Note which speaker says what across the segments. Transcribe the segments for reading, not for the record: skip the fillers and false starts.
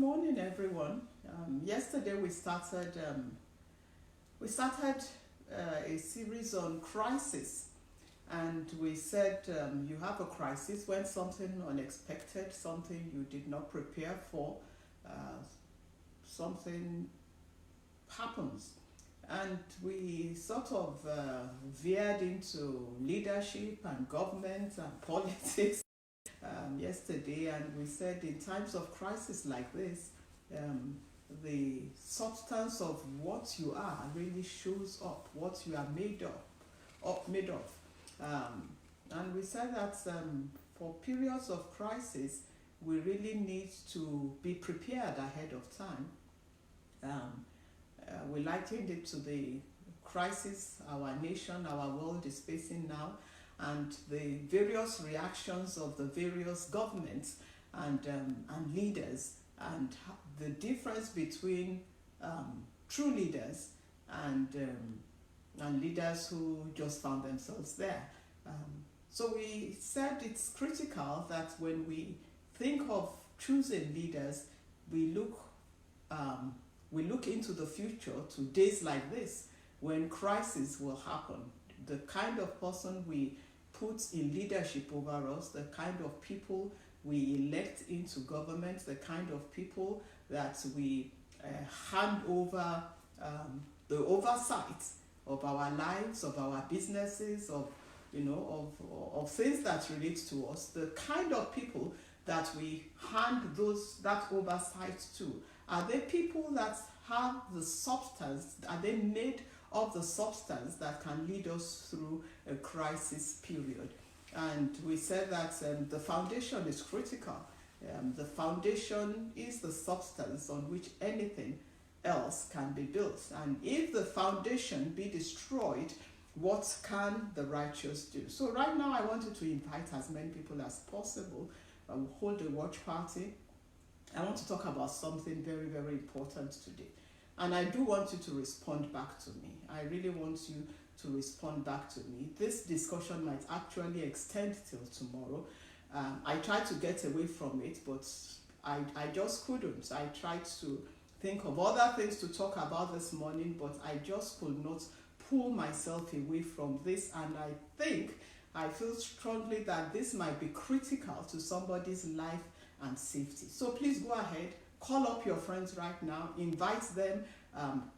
Speaker 1: morning, everyone. Yesterday we started a series on crisis, and we said you have a crisis when something unexpected, something you did not prepare for, something happens, and we sort of veered into leadership and government and politics yesterday, and we said in times of crisis like this, the substance of what you are really shows up, what you are made of. And we said that for periods of crisis, we really need to be prepared ahead of time. We likened it to the crisis our nation, our world is facing now, and the various reactions of the various governments and leaders, and the difference between true leaders and leaders who just found themselves there. So we said it's critical that when we think of choosing leaders, we look into the future to days like this when crisis will happen. The kind of person we put in leadership over us, the kind of people we elect into government, the kind of people that we hand over the oversight of our lives, of our businesses, of things that relate to us, the kind of people that we hand that oversight to. Are they people that have the substance? Are they made of the substance that can lead us through a crisis period? And we said that the foundation is critical. The foundation is the substance on which anything else can be built. And if the foundation be destroyed, what can the righteous do? So right now I wanted to invite as many people as possible. I will hold a watch party. I want to talk about something very, very important today. And I do want you to respond back to me. I really want you to respond back to me. This discussion might actually extend till tomorrow. I tried to get away from it, but I just couldn't. I tried to think of other things to talk about this morning, but I just could not pull myself away from this. And I feel strongly that this might be critical to somebody's life and safety. So please go ahead, call up your friends right now, invite them,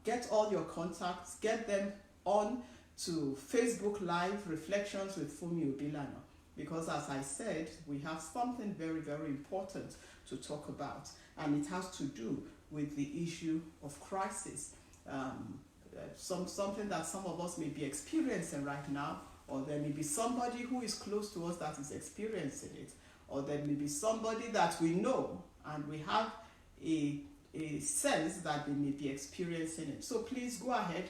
Speaker 1: get all your contacts, get them on to Facebook Live Reflections with Funmi Obilana, because as I said, we have something very, very important to talk about, and it has to do with the issue of crisis. Something that some of us may be experiencing right now, or there may be somebody who is close to us that is experiencing it, or there may be somebody that we know and we have a sense that they may be experiencing it. So please go ahead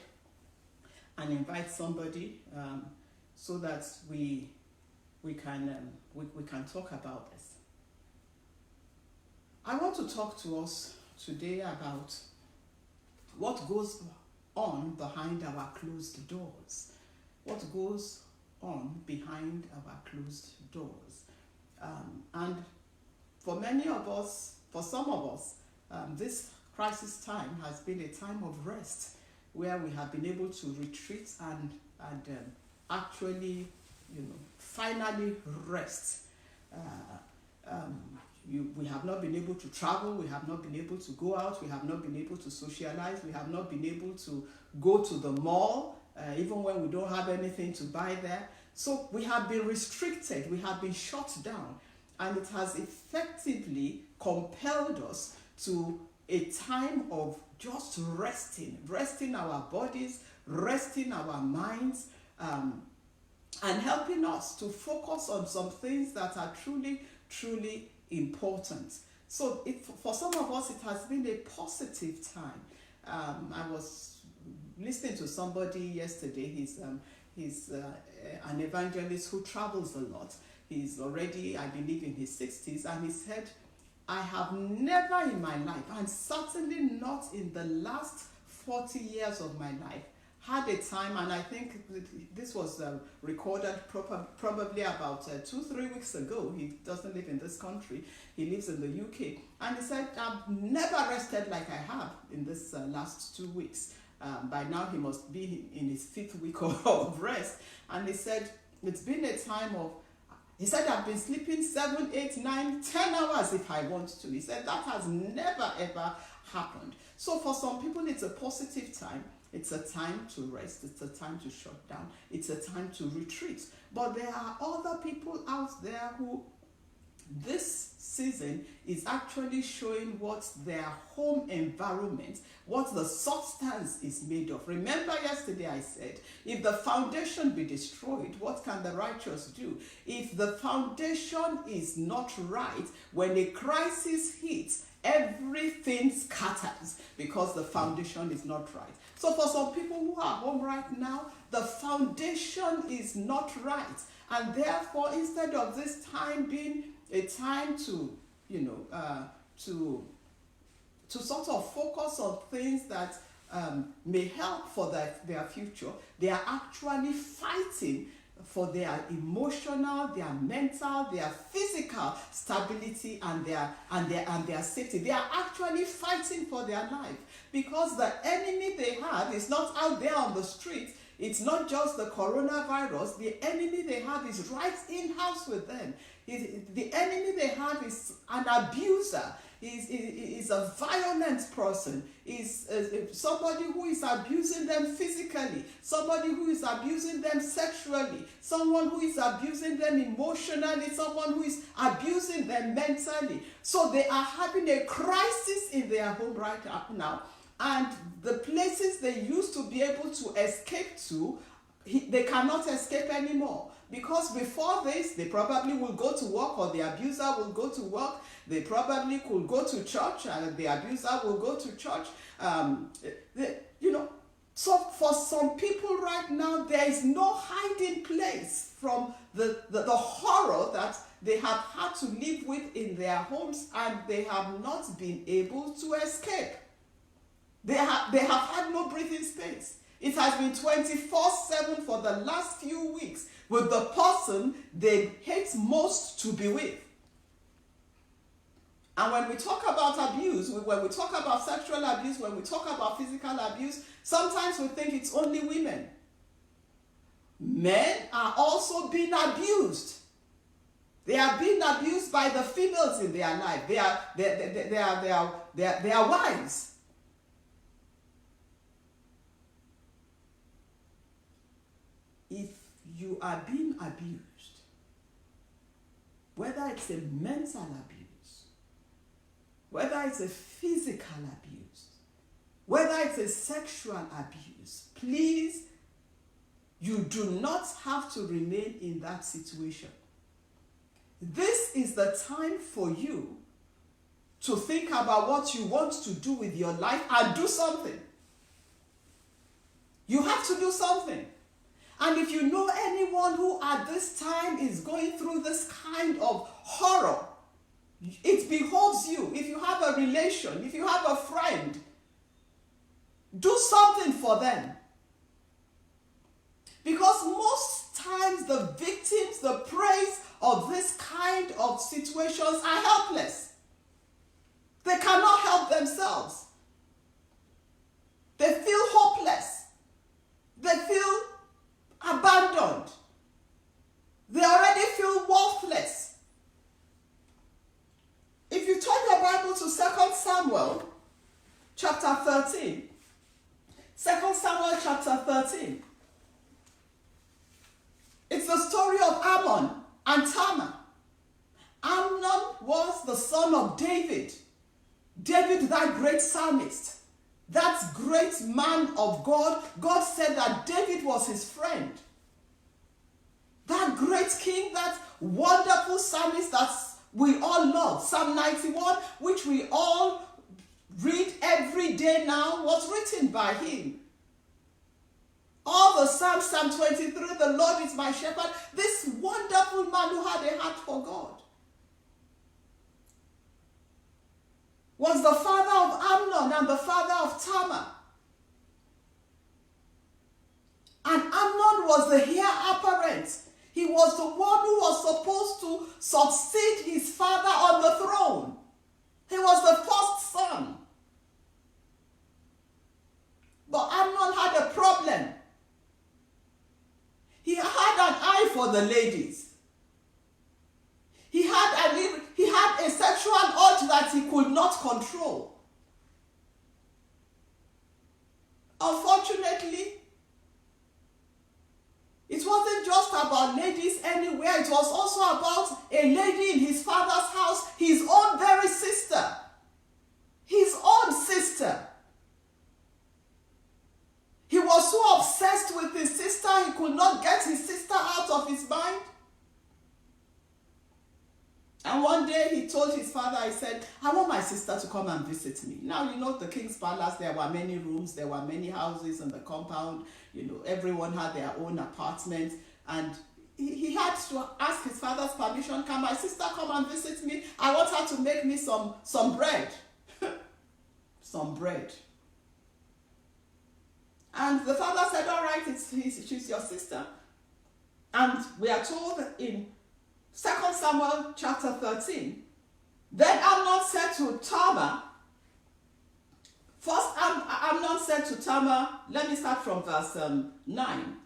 Speaker 1: and invite somebody so that we can talk about this. I want to talk to us today about what goes on behind our closed doors. What goes on behind our closed doors. And for many of us, for some of us, this crisis time has been a time of rest, where we have been able to retreat and actually, finally rest. We have not been able to travel, we have not been able to go out, we have not been able to socialize, we have not been able to go to the mall, even when we don't have anything to buy there. So we have been restricted, we have been shut down, and it has effectively compelled us to a time of just resting our bodies, resting our minds, and helping us to focus on some things that are truly, truly important. So for some of us, it has been a positive time. I was listening to somebody yesterday. He's an evangelist who travels a lot. He's already, I believe, in his 60s, and he said, I have never in my life, and certainly not in the last 40 years of my life, had a time, and I think this was recorded probably about 2-3 weeks ago. He doesn't live in this country, he lives in the UK. And he said, I've never rested like I have in this last 2 weeks. By now he must be in his 5th week of rest. And he said, it's been a time of, he said, I've been sleeping 7, 8, 9, 10 hours if I want to. He said, that has never ever happened. So for some people, it's a positive time. It's a time to rest. It's a time to shut down. It's a time to retreat. But there are other people out there who this season is actually showing what their home environment, what the substance is made of. Remember yesterday I said, if the foundation be destroyed, what can the righteous do? If the foundation is not right, when a crisis hits, everything scatters because the foundation is not right. So for some people who are home right now, the foundation is not right. And therefore, instead of this time being a time to, to sort of focus on things that may help for their future, they are actually fighting for their emotional, their mental, their physical stability and their safety. They are actually fighting for their life because the enemy they have is not out there on the street. It's not just the coronavirus. The enemy they have is right in-house with them. The enemy they have is an abuser, is a violent person, is somebody who is abusing them physically, somebody who is abusing them sexually, someone who is abusing them emotionally, someone who is abusing them mentally. So they are having a crisis in their home right now. And the places they used to be able to escape to, they cannot escape anymore. Because before this, they probably will go to work, or the abuser will go to work. They probably could go to church, and the abuser will go to church. So for some people right now, there is no hiding place from the horror that they have had to live with in their homes, and they have not been able to escape. They have had no breathing space. It has been 24/7 for the last few weeks with the person they hate most to be with. And when we talk about abuse, when we talk about sexual abuse, when we talk about physical abuse, sometimes we think it's only women. Men are also being abused. They are being abused by the females in their life. They are wives. If you are being abused, whether it's a mental abuse, whether it's a physical abuse, whether it's a sexual abuse, please, you do not have to remain in that situation. This is the time for you to think about what you want to do with your life and do something. You have to do something. And if you know anyone who at this time is going through this kind of horror, it behoves you. If you have a relation, if you have a friend, do something for them. Because most times the victims, the prey of this kind of situations are helpless. They cannot help themselves. They feel hopeless. They feel abandoned. They already feel worthless. If you turn your Bible to 2 Samuel chapter 13, 2 Samuel chapter 13, it's the story of Ammon and Tamar. Amnon was the son of David. David, that great psalmist, that great man of God. God said that David was his friend. That great king, that wonderful psalmist that we all love, Psalm 91, which we all read every day now, was written by him. All the Psalms, Psalm 23, the Lord is my shepherd. This wonderful man who had a heart for God was the father of Amnon and the father of Tamar. the one who was supposed to succeed his father on the throne. He was the first son. But Amnon had a problem. He had an eye for the ladies. He had a sexual urge that he could not control. Unfortunately, it wasn't just about ladies anywhere. It was also about a lady in his father's house, his own very sister. His own sister. He was so obsessed with his sister, he could not get his sister out of his mind. And one day he told his father, he said, I want my sister to come and visit me. Now, you know, the king's palace, there were many rooms, there were many houses in the compound. You know, everyone had their own apartment. And he had to ask his father's permission, can my sister come and visit me? I want her to make me some bread. Some bread. And the father said, all right, she's your sister. And we are told in 2 Samuel chapter 13, then Amnon said to Tamar, first Amnon said to Tamar, let me start from verse 9.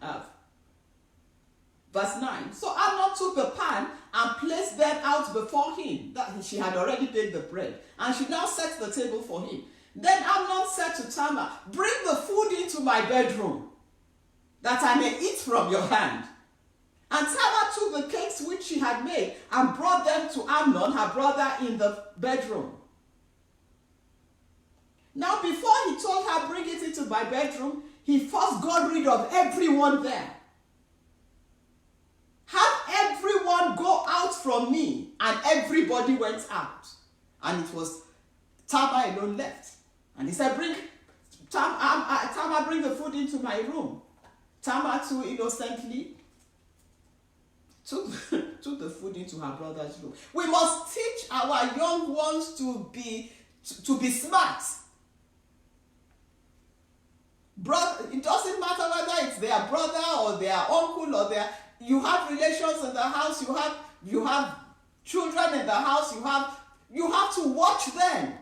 Speaker 1: Verse 9. So Amnon took the pan and placed them out before him. That she had already baked the bread. And she now set the table for him. Then Amnon said to Tamar, bring the food into my bedroom, that I may eat from your hand. And Tamar took the cakes which she had made and brought them to Amnon, her brother, in the bedroom. Now, before he told her, bring it into my bedroom, he first got rid of everyone there. Have everyone go out from me. And everybody went out. And it was Tamar alone left. And he said, Tamar, bring the food into my room. Tamar too innocently took the food into her brother's room. We must teach our young ones to be smart. It doesn't matter whether it's their brother or their uncle or you have relations in the house, you have children in the house, you have to watch them.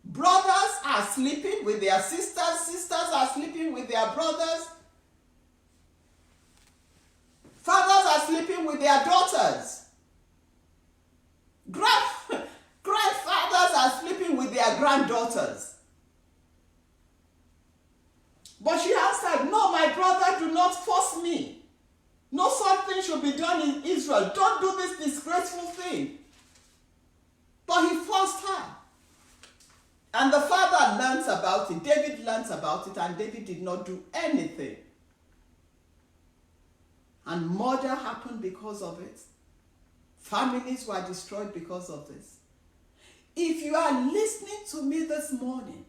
Speaker 1: Brothers are sleeping with their sisters, sisters are sleeping with their brothers. Fathers are sleeping with their daughters. Grandfathers are sleeping with their granddaughters. But she answered, no, my brother, do not force me. No such thing should be done in Israel. Don't do this disgraceful thing. But he forced her. And the father learnt about it. David learnt about it, and David did not do anything. And murder happened because of it. Families were destroyed because of this. If you are listening to me this morning,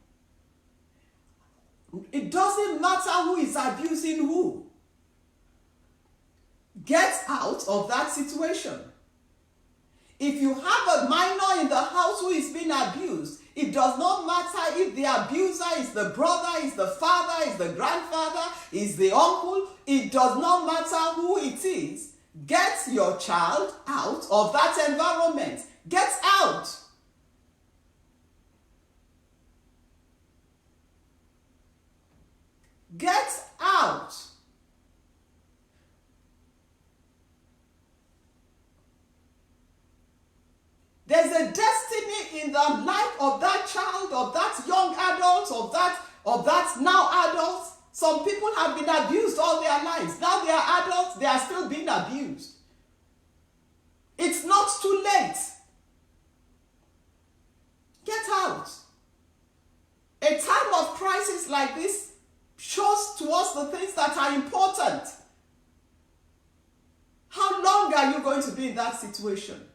Speaker 1: it doesn't matter who is abusing who. Get out of that situation. If you have a minor in the house who is being abused, it does not matter if the abuser is the brother, is the father, is the grandfather, is the uncle. It does not matter who it is. Get your child out of that environment. Get out. Get out. There's a destiny in the life of that child, of that young adult, of that now adult. Some people have been abused all their lives. Now they are adults, they are still being abused. It's not too late. Get out. A time of crisis like this shows to us the things that are important. How long are you going to be in that situation?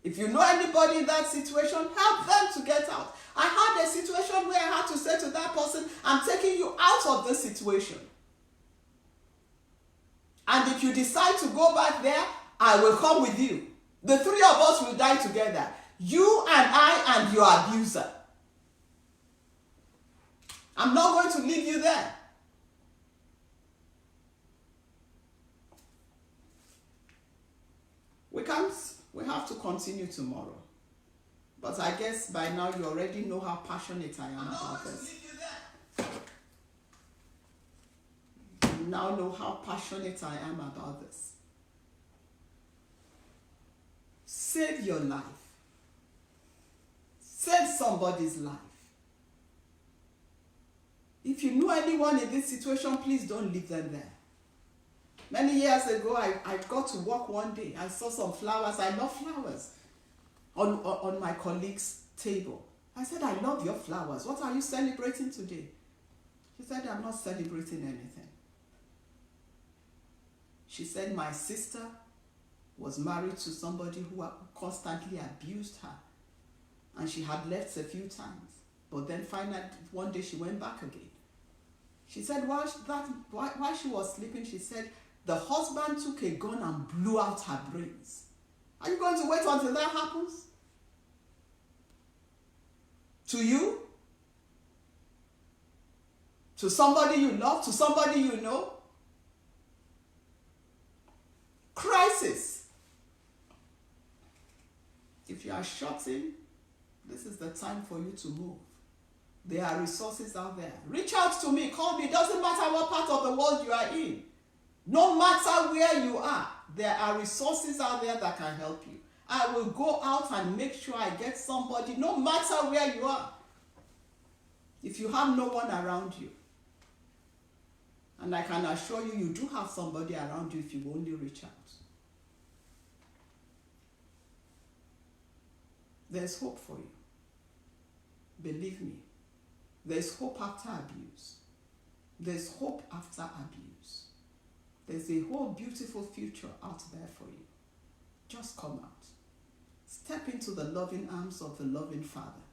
Speaker 1: If you know anybody in that situation, help them to get out. I had a situation where I had to say to that person, I'm taking you out of this situation. And if you decide to go back there, I will come with you. The three of us will die together. You and I and your abuser. I'm not going to leave you there. continue tomorrow. But I guess by now you already know how passionate I am about this. You now know how passionate I am about this. Save your life. Save somebody's life. If you know anyone in this situation, please don't leave them there. Many years ago, I got to work one day. I saw some flowers. I love flowers on my colleague's table. I said, I love your flowers. What are you celebrating today? She said, I'm not celebrating anything. She said, my sister was married to somebody who constantly abused her. And she had left a few times. But then finally, one day she went back again. She said while she was sleeping, she said, the husband took a gun and blew out her brains. Are you going to wait until that happens? To you? To somebody you love? To somebody you know? Crisis. If you are shutting, this is the time for you to move. There are resources out there. Reach out to me, call me. It doesn't matter what part of the world you are in. No matter where you are, there are resources out there that can help you. I will go out and make sure I get somebody, no matter where you are. If you have no one around you, and I can assure you, you do have somebody around you if you only reach out. There's hope for you. Believe me. There's hope after abuse. There's hope after abuse. There's a whole beautiful future out there for you. Just come out. Step into the loving arms of the loving Father.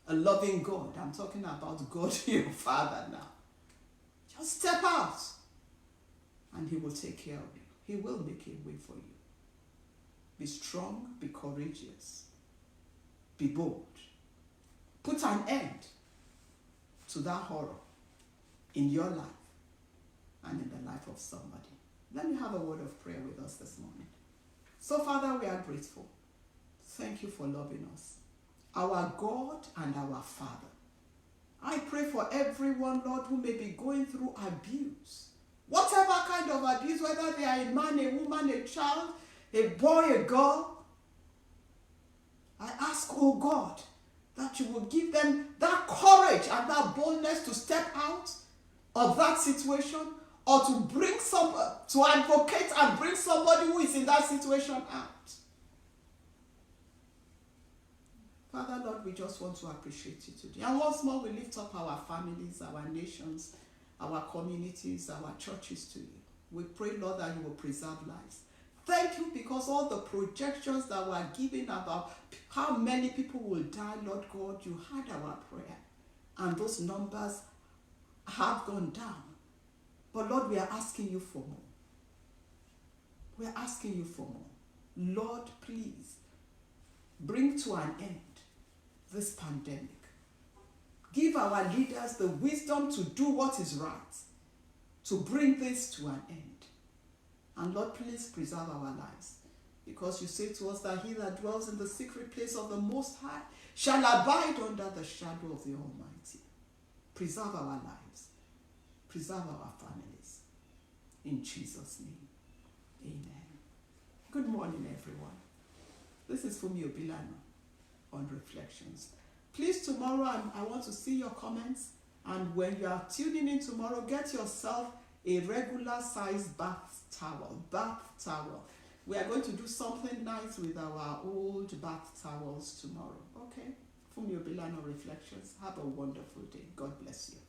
Speaker 1: A loving God. I'm talking about God, your Father now. Just step out and He will take care of you. He will make a way for you. Be strong, be courageous, be bold. Put an end to that horror in your life and in the life of somebody. Let me have a word of prayer with us this morning. So, Father, we are grateful. Thank you for loving us, our God and our Father. I pray for everyone, Lord, who may be going through abuse. Whatever kind of abuse, whether they are a man, a woman, a child, a boy, a girl. I ask, oh God, that you will give them that courage and that boldness to step out of that situation or to bring to advocate and bring somebody who is in that situation out. Father, Lord, we just want to appreciate you today. And once more, we lift up our families, our nations, our communities, our churches to you. We pray, Lord, that you will preserve lives. Thank you because all the projections that were given about how many people will die, Lord God, you heard our prayer. And those numbers have gone down. But Lord, we are asking you for more. We are asking you for more. Lord, please bring to an end this pandemic. Give our leaders the wisdom to do what is right, to bring this to an end. And Lord, please preserve our lives. Because you say to us that he that dwells in the secret place of the Most High shall abide under the shadow of the Almighty. Preserve our lives. Preserve our families. In Jesus' name, amen. Good morning, everyone. This is Funmi Obilana on Reflections. Please, tomorrow, I want to see your comments. And when you are tuning in tomorrow, get yourself a regular size bath towel. We are going to do something nice with our old bath towels tomorrow. Okay? Funmi Obilana Reflections. Have a wonderful day. God bless you.